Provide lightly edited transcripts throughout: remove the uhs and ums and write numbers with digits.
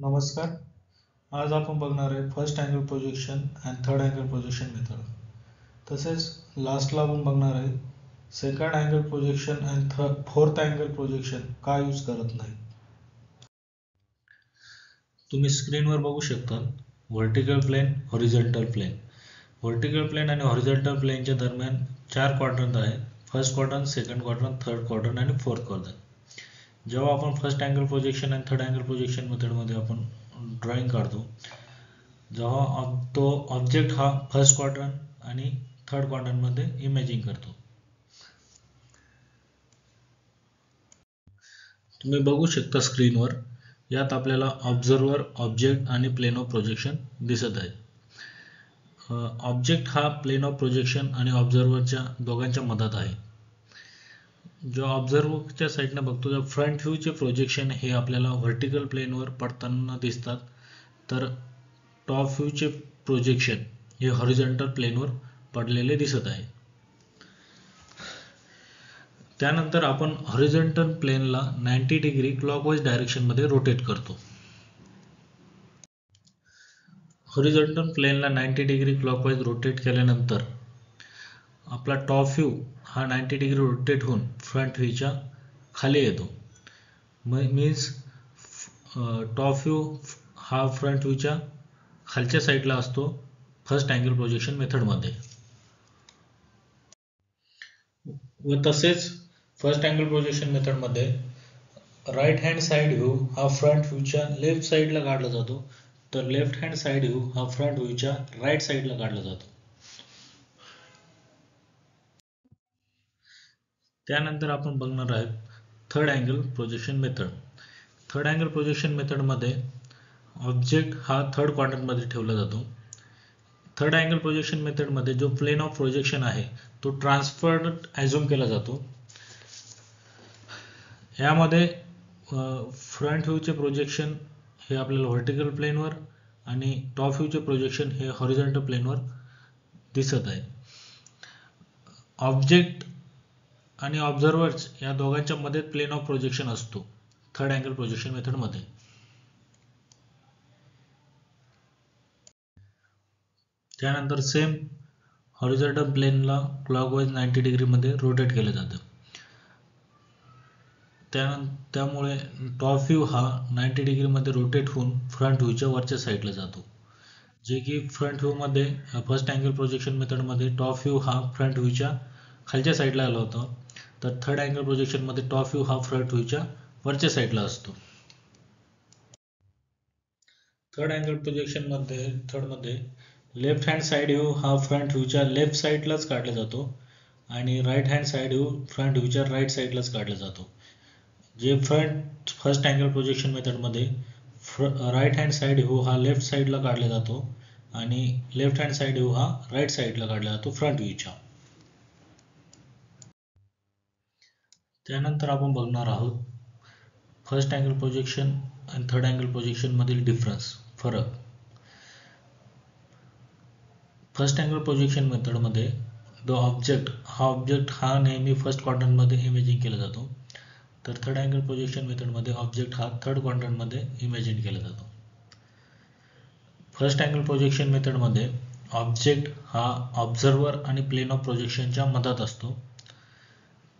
नमस्कार. आज आपण बघणार आहे first angle projection and third angle projection method. तसेच लास्टला आपण बघणार आहे second angle projection and fourth angle projection का यूज करत नाही. तुम्ही स्क्रीनवर बघू शकता vertical plane, horizontal plane. Vertical plane आणि हॉरिझॉन्टल प्लेनच्या दरम्यान 4 क्वाड्रंट आहेत. First quadrant, second quadrant, third quadrant आणि फोर्थ क्वाड्रंट. जेव्हा आपण फर्स्ट अँगल प्रोजेक्शन आणि थर्ड अँगल प्रोजेक्शन मेथडमध्ये आपण ड्रॉइंग काढतो, जेव्हा तो ऑब्जेक्ट हा फर्स्ट क्वाड्रंट आणि थर्ड क्वाड्रंटमध्ये इमेजिंग करतो. तुम्ही बघू शकता स्क्रीनवर, यात आपल्याला ऑब्झर्वर, ऑब्जेक्ट आणि प्लेन ऑफ प्रोजेक्शन दिसत आहे. ऑब्जेक्ट हा प्लेन ऑफ प्रोजेक्शन आणि ऑब्झर्वरच्या दोघांच्या मधात आहे. जो ऑब्झर्वरच्या साईडने बघतो त्या फ्रंट व्ह्यूचे प्रोजेक्शन हे आपल्याला व्हर्टिकल प्लेनवर पडताना दिसतात, तर टॉप व्ह्यूचे प्रोजेक्शन हे हॉरिझॉन्टल प्लेनवर पडलेले दिसत आहे. त्यानंतर आपण हॉरिझॉन्टल प्लेनला 90 डिग्री क्लॉकवाईज डायरेक्शनमध्ये रोटेट करतो. हॉरिझॉन्टल प्लेनला 90 डिग्री क्लॉकवाईज रोटेट केल्यानंतर आपला टॉप व्ह्यू हा 90 डिग्री रोटेट होऊन फ्रंट व्ह्यूच्या खाली येतो. मीन्स टॉप व्ह्यू हा फ्रंट व्ह्यूच्या खालच्या साईडला असतो फर्स्ट अँगल प्रोजेक्शन मेथडमध्ये. व तसेच फर्स्ट अँगल प्रोजेक्शन मेथडमध्ये राईट हँड साईड व्ह्यू हा फ्रंट व्ह्यूच्या लेफ्ट साईडला काढला जातो, तर लेफ्ट हँड साईड व्ह्यू हा फ्रंट व्ह्यूच्या राईट साईडला काढला जातो. त्यानंतर आपण बघणार आहोत third angle projection method. Third angle projection मेथडमध्ये ऑब्जेक्ट हा थर्ड क्वाड्रंटमध्ये ठेवला जातो. थर्ड अँगल प्रोजेक्शन मेथडमध्ये जो प्लेन ऑफ प्रोजेक्शन आहे तो ट्रान्सफर्ड ॲझ्युम केला जातो. यामध्ये फ्रंट व्ह्यूचे प्रोजेक्शन हे आपल्याला व्हर्टिकल प्लेनवर आणि टॉप व्ह्यूचे प्रोजेक्शन हे हॉरिझॉन्टल प्लेनवर दिसत आहे. ऑब्जेक्ट आणि ऑब्झर्वर्स या दोघांच्या मध्ये प्लेन ऑफ प्रोजेक्शन असतो थर्ड अँगल प्रोजेक्शन मेथडमध्ये. त्यानंतर सेम हॉरिझॉन्टल प्लेनला क्लॉकवाईज 90 डिग्रीमध्ये रोटेट केलं जातं. त्यामुळे टॉप व्ह्यू हा 90 डिग्रीमध्ये रोटेट होऊन फ्रंट व्ह्यूच्या वरच्या साईडला जातो. जे की फ्रंट व्ह्यूमध्ये फर्स्ट अँगल प्रोजेक्शन मेथडमध्ये टॉप व्ह्यू हा फ्रंट व्ह्यूच्या खालच्या साईडला आला होता, तर थर्ड अँगल प्रोजेक्शनमध्ये टॉप व्ह्यू हा फ्रंट व्ह्यूच्या वरच्या साईडला असतो. थर्ड अँगल प्रोजेक्शनमध्ये थर्डमध्ये लेफ्ट हँड साईड व्ह्यू हा फ्रंट व्ह्यूच्या लेफ्ट साईडलाच काढला जातो आणि right hand side view front व्ह्यूच्या राईट साईडलाच काढला जातो. जे फर्स्ट अँगल प्रोजेक्शन मेथडमध्ये राईट हँड साईड व्ह्यू हा लेफ्ट साईडला काढला जातो आणि लेफ्ट हँड साईड व्ह्यू हा राईट साईडला काढला जातो फ्रंट व्ह्यूच्या. त्यानंतर आपण बघणार आहोत फर्स्ट अँगल प्रोजेक्शन आणि थर्ड अँगल प्रोजेक्शन मधील डिफरन्स, फरक. फर्स्ट अँगल प्रोजेक्शन मेथडमध्ये ऑब्जेक्ट हा नेहमी फर्स्ट क्वाड्रंटमध्ये इमेजिंग केला जातो, तर थर्ड अँगल प्रोजेक्शन मेथडमध्ये ऑब्जेक्ट हा थर्ड क्वाड्रंटमध्ये इमेजिन केला जातो. फर्स्ट अँगल प्रोजेक्शन मेथडमध्ये ऑब्जेक्ट हा ऑब्झर्वर आणि प्लेन ऑफ प्रोजेक्शनच्या मधात असतो,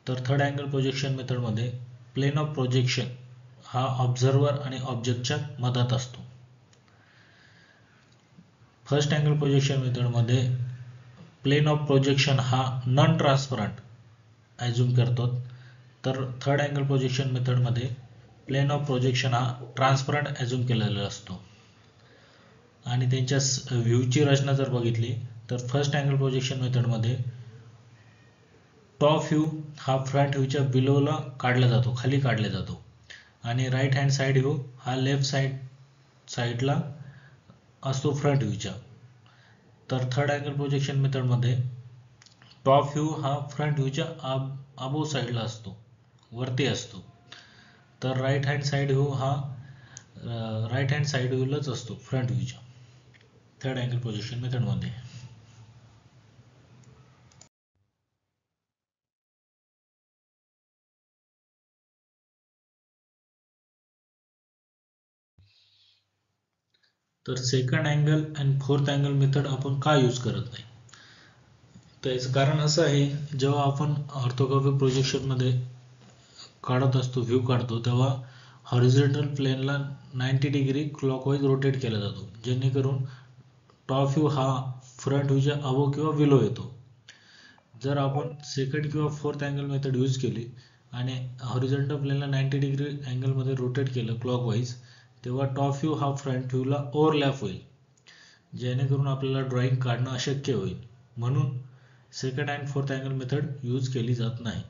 तर थर्ड अँगल प्रोजेक्शन मेथडमध्ये प्लेन ऑफ प्रोजेक्शन हा ऑब्झर्वर आणि ऑब्जेक्टच्या मधात असतो. फर्स्ट अँगल प्रोजेक्शन मेथडमध्ये प्लेन ऑफ प्रोजेक्शन हा नॉन ट्रान्सपरंट ॲझ्युम करतो, तर थर्ड अँगल प्रोजेक्शन मेथडमध्ये प्लेन ऑफ प्रोजेक्शन हा ट्रान्सपरंट ॲझ्युम केलेला असतो. आणि त्यांच्या व्ह्यूची रचना जर बघितली तर फर्स्ट अँगल प्रोजेक्शन मेथडमध्ये टॉप व्ह्यू हा फ्रंट व्ह्यूच्या बिलोला काढला जातो, खाली काढला जातो, आणि राईट हँड साईड व्ह्यू हा लेफ्ट साईडला असतो फ्रंट व्ह्यूच्या. तर थर्ड अँगल प्रोजेक्शन मेथडमध्ये टॉप व्ह्यू हा फ्रंट व्ह्यूच्या अबोव साईडला असतो, वरती असतो, तर राईट हँड साईड व्ह्यू हा राईट हँड साईड व्ह्यूलाच असतो फ्रंट व्ह्यूच्या थर्ड अँगल प्रोजेक्शन मेथडमध्ये. तर सेकंड अँगल आणि फोर्थ अँगल मेथड आपण का यूज करत नाही? तर याचं कारण असं आहे, जेव्हा आपण ऑर्थोग्राफिक प्रोजेक्शनमध्ये काढत असतो, व्ह्यू काढतो, तेव्हा हॉरिझॉन्टल प्लेनला 90 डिग्री क्लॉकवाईज रोटेट केला जातो, जेणेकरून टॉप व्ह्यू हा फ्रंट व्ह्यूच्या अबो किंवा बिलो येतो. जर आपण सेकंड किंवा फोर्थ अँगल मेथड यूज केली आणि हॉरिझॉन्टल प्लेनला 90 डिग्री अँगलमध्ये रोटेट केलं क्लॉकवाईज, तेव्हा टॉप व्ह्यू हा फ्रंट व्ह्यूला ओव्हरलॅप होईल, जेणेकरून आपल्याला ड्रॉइंग काढणं अशक्य होईल. म्हणून second and fourth angle method use केली जात नाही.